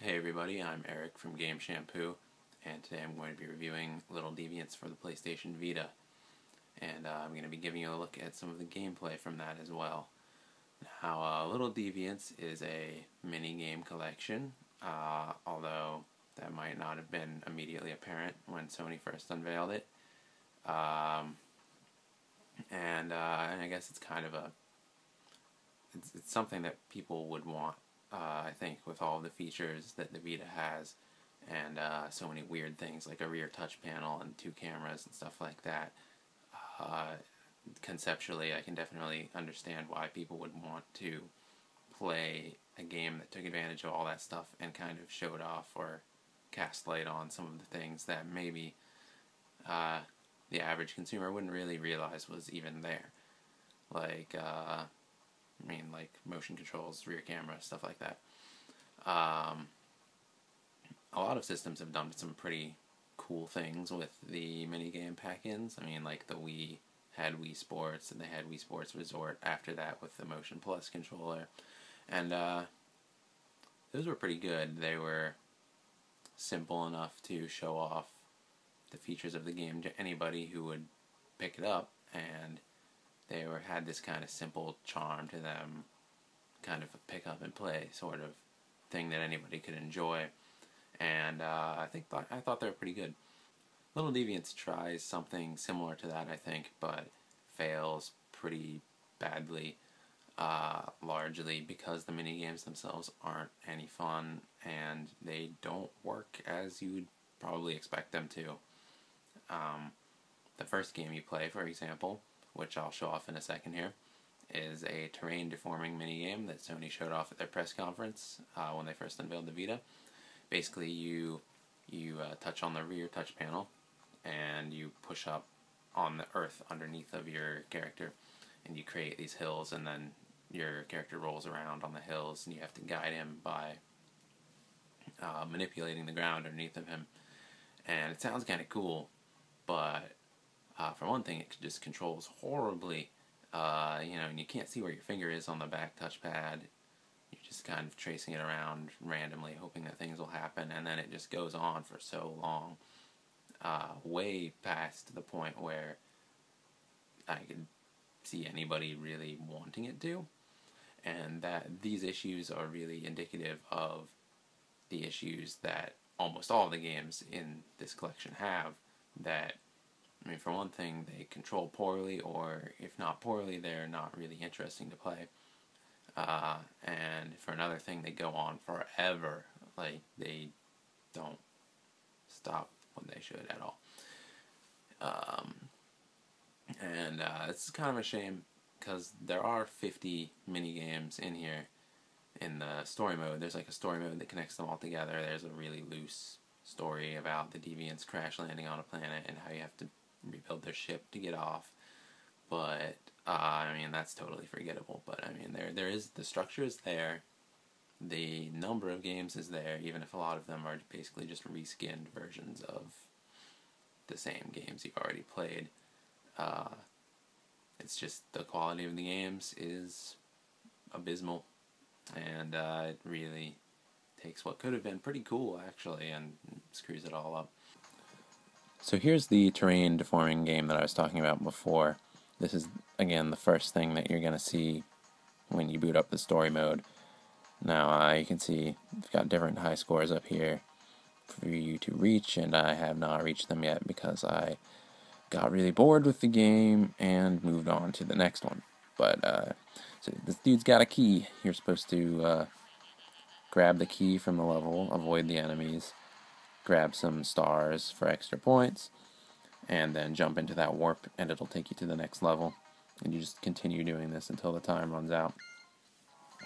Hey everybody, I'm Eric from GameShampoo, and today I'm going to be reviewing Little Deviants for the PlayStation Vita, and I'm going to be giving you a look at some of the gameplay from that as well. Now, Little Deviants is a mini-game collection, although that might not have been immediately apparent when Sony first unveiled it, and I guess it's kind of it's something that people would want, I think, with all the features that the Vita has, and so many weird things like a rear touch panel and 2 cameras and stuff like that. Uh, Conceptually, I can definitely understand why people would want to play a game that took advantage of all that stuff and kind of showed off or cast light on some of the things that maybe the average consumer wouldn't really realize was even there. Like, like motion controls, rear camera, stuff like that. A lot of systems have done some pretty cool things with the minigame pack-ins. Like the Wii had Wii Sports, and they had Wii Sports Resort after that with the Motion Plus controller. And those were pretty good. They were simple enough to show off the features of the game to anybody who would pick it up, and they had this kind of simple charm to them, kind of a pick up and play sort of thing that anybody could enjoy. And I thought they were pretty good. Little Deviants tries something similar to that, I think, but fails pretty badly, largely because the minigames themselves aren't any fun, and they don't work as you would probably expect them to. The first game you play, for example, which I'll show off in a second here, is a terrain deforming minigame that Sony showed off at their press conference when they first unveiled the Vita. Basically, you touch on the rear touch panel, and you push up on the earth underneath of your character, and you create these hills, and then your character rolls around on the hills, and you have to guide him by manipulating the ground underneath of him. And it sounds kind of cool, but for one thing, it just controls horribly. And you can't see where your finger is on the back touchpad. You're just kind of tracing it around randomly, hoping that things will happen, and then it just goes on for so long, way past the point where I could see anybody really wanting it to. And that these issues are really indicative of the issues that almost all the games in this collection have. That, for one thing, they control poorly, or if not poorly, they're not really interesting to play. And for another thing, they go on forever. Like, they don't stop when they should at all. It's kind of a shame, because there are 50 mini-games in here. In the story mode, there's like a story mode that connects them all together. There's a really loose story about the Deviants crash landing on a planet and how you have to rebuild their ship to get off. But that's totally forgettable. But there is, the structure is there, the number of games is there, even if a lot of them are basically just reskinned versions of the same games you've already played. It's just the quality of the games is abysmal, and it really takes what could have been pretty cool, actually, and screws it all up. So here's the terrain deforming game that I was talking about before. This is, again, the first thing that you're going to see when you boot up the story mode. Now, you can see I've got different high scores up here for you to reach, and I have not reached them yet because I got really bored with the game and moved on to the next one. But, so this dude's got a key. You're supposed to grab the key from the level, avoid the enemies, grab some stars for extra points, and then jump into that warp, and it'll take you to the next level. And you just continue doing this until the time runs out.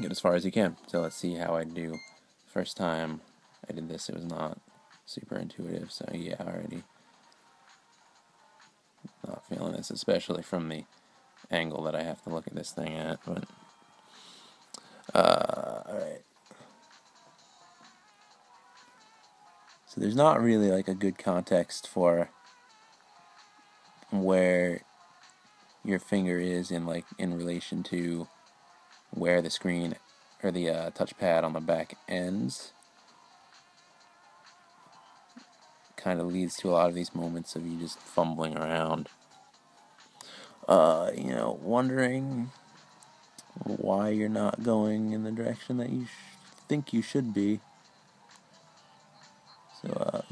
Get as far as you can. So let's see how I do. First time I did this, it was not super intuitive, so yeah, already not feeling this, especially from the angle that I have to look at this thing at. But alright. So there's not really like a good context for where your finger is in relation to where the screen or the touchpad on the back ends. kind of leads to a lot of these moments of you just fumbling around. Wondering why you're not going in the direction that you think you should be. So,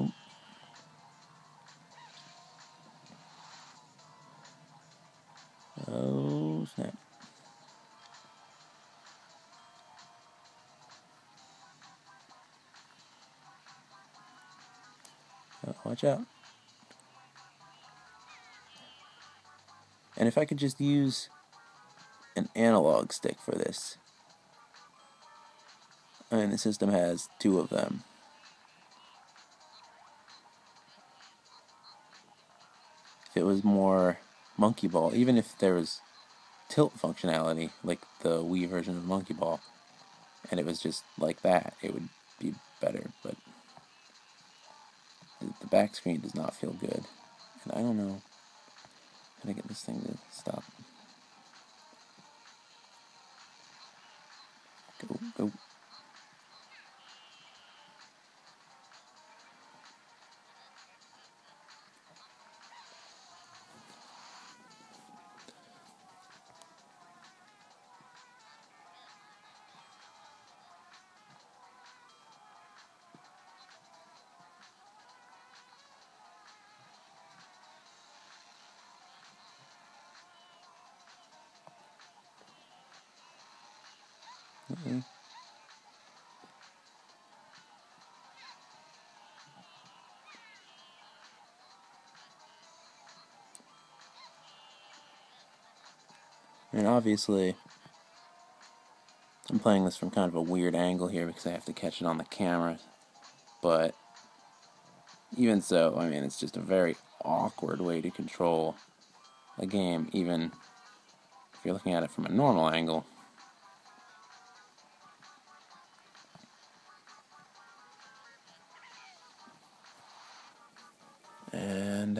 oh snap. Oh, watch out. And if I could just use an analog stick for this. I mean, the system has 2 of them. If it was more Monkey Ball, even if there was tilt functionality, like the Wii version of Monkey Ball, and it was just like that, it would be better, but the back screen does not feel good. And I don't know how to get this thing to stop. Go, go. Mm-hmm. And obviously, I'm playing this from kind of a weird angle here because I have to catch it on the camera. But even so, I mean, it's just a very awkward way to control a game, even if you're looking at it from a normal angle. And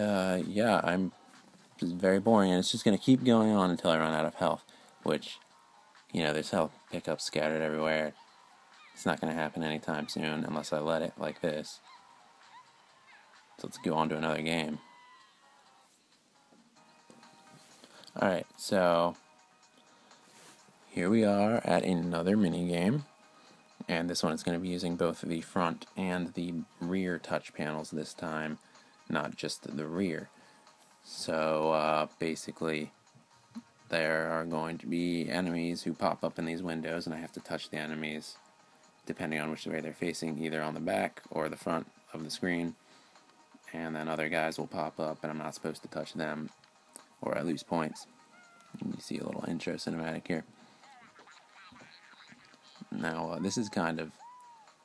yeah, I'm just very boring, and it's just going to keep going on until I run out of health, which, there's health pickups scattered everywhere. It's not going to happen anytime soon unless I let it like this. So let's go on to another game. Alright, so here we are at another mini game, and this one is going to be using both the front and the rear touch panels this time, not just the rear. So basically, there are going to be enemies who pop up in these windows, and I have to touch the enemies depending on which way they're facing, either on the back or the front of the screen. And then other guys will pop up, and I'm not supposed to touch them, or I lose points. And you see a little intro cinematic here. Now, this is kind of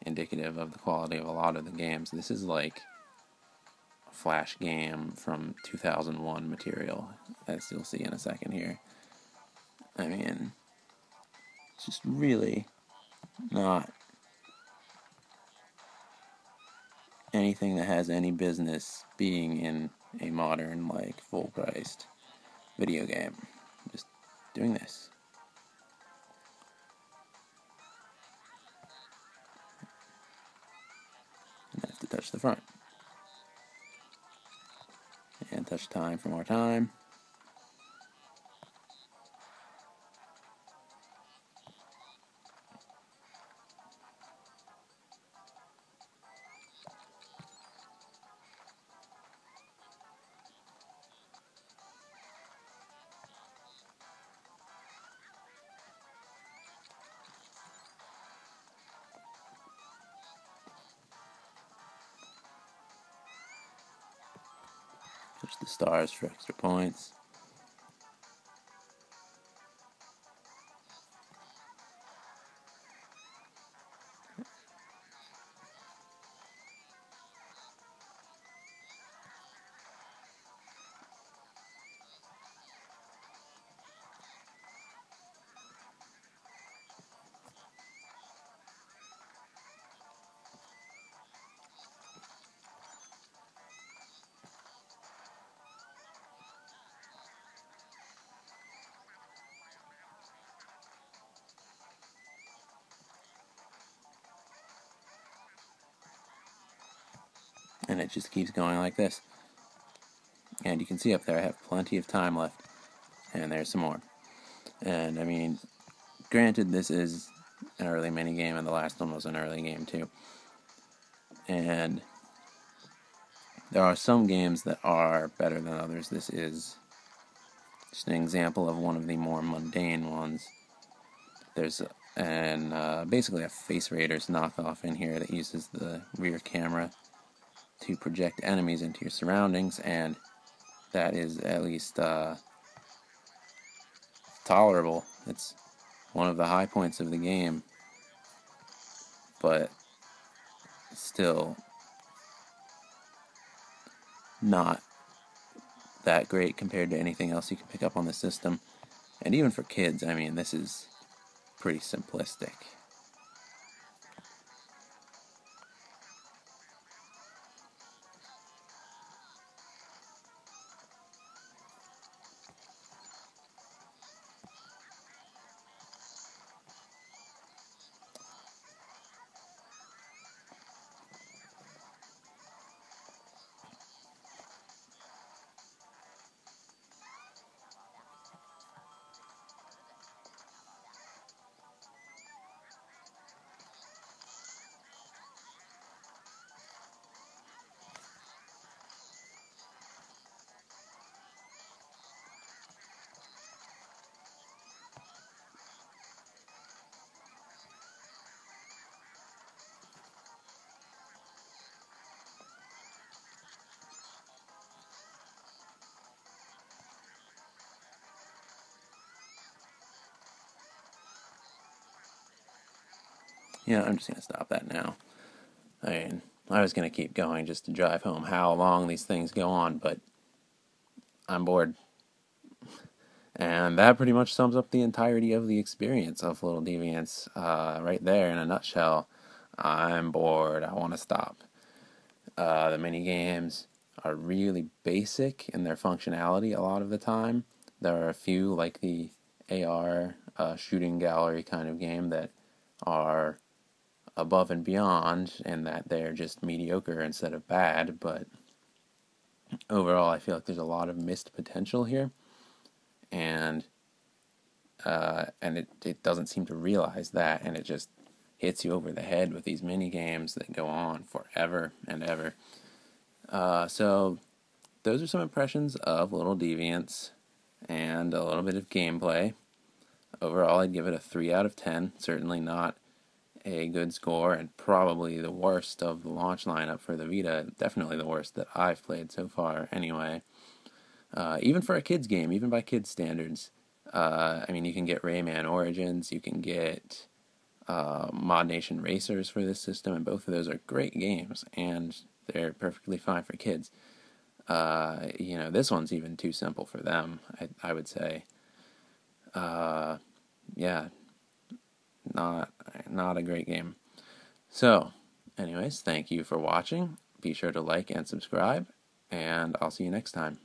indicative of the quality of a lot of the games. This is like a Flash game from 2001 material, as you'll see in a second here. I mean, it's just really not anything that has any business being in a modern, like, full-priced video game. Just doing this. And I have to touch the front. And touch time for more time. Touch the stars for extra points. And it just keeps going like this. And you can see up there I have plenty of time left. And there's some more. And I mean, granted, this is an early minigame, and the last one was an early game too. And there are some games that are better than others. This is just an example of one of the more mundane ones. There's basically a Face Raiders knockoff in here that uses the rear camera to project enemies into your surroundings, and that is at least tolerable. It's one of the high points of the game, but still not that great compared to anything else you can pick up on the system. And even for kids, I mean, this is pretty simplistic. Yeah, I'm just going to stop that now. I mean, I was going to keep going just to drive home how long these things go on, but I'm bored. And that pretty much sums up the entirety of the experience of Little Deviants right there in a nutshell. I'm bored. I want to stop. The mini games are really basic in their functionality a lot of the time. There are a few, like the AR shooting gallery kind of game, that are above and beyond in that they're just mediocre instead of bad, but overall I feel like there's a lot of missed potential here, and it doesn't seem to realize that, and it just hits you over the head with these mini games that go on forever and ever. So those are some impressions of Little Deviants and a little bit of gameplay. Overall, I'd give it a 3 out of 10. Certainly not a good score, and probably the worst of the launch lineup for the Vita. Definitely the worst that I've played so far, anyway. Even for a kids game, even by kids standards. I mean, you can get Rayman Origins, you can get Mod Nation Racers for this system, and both of those are great games, and they're perfectly fine for kids. This one's even too simple for them, I would say. Yeah, not a great game. So, anyways, thank you for watching. Be sure to like and subscribe, and I'll see you next time.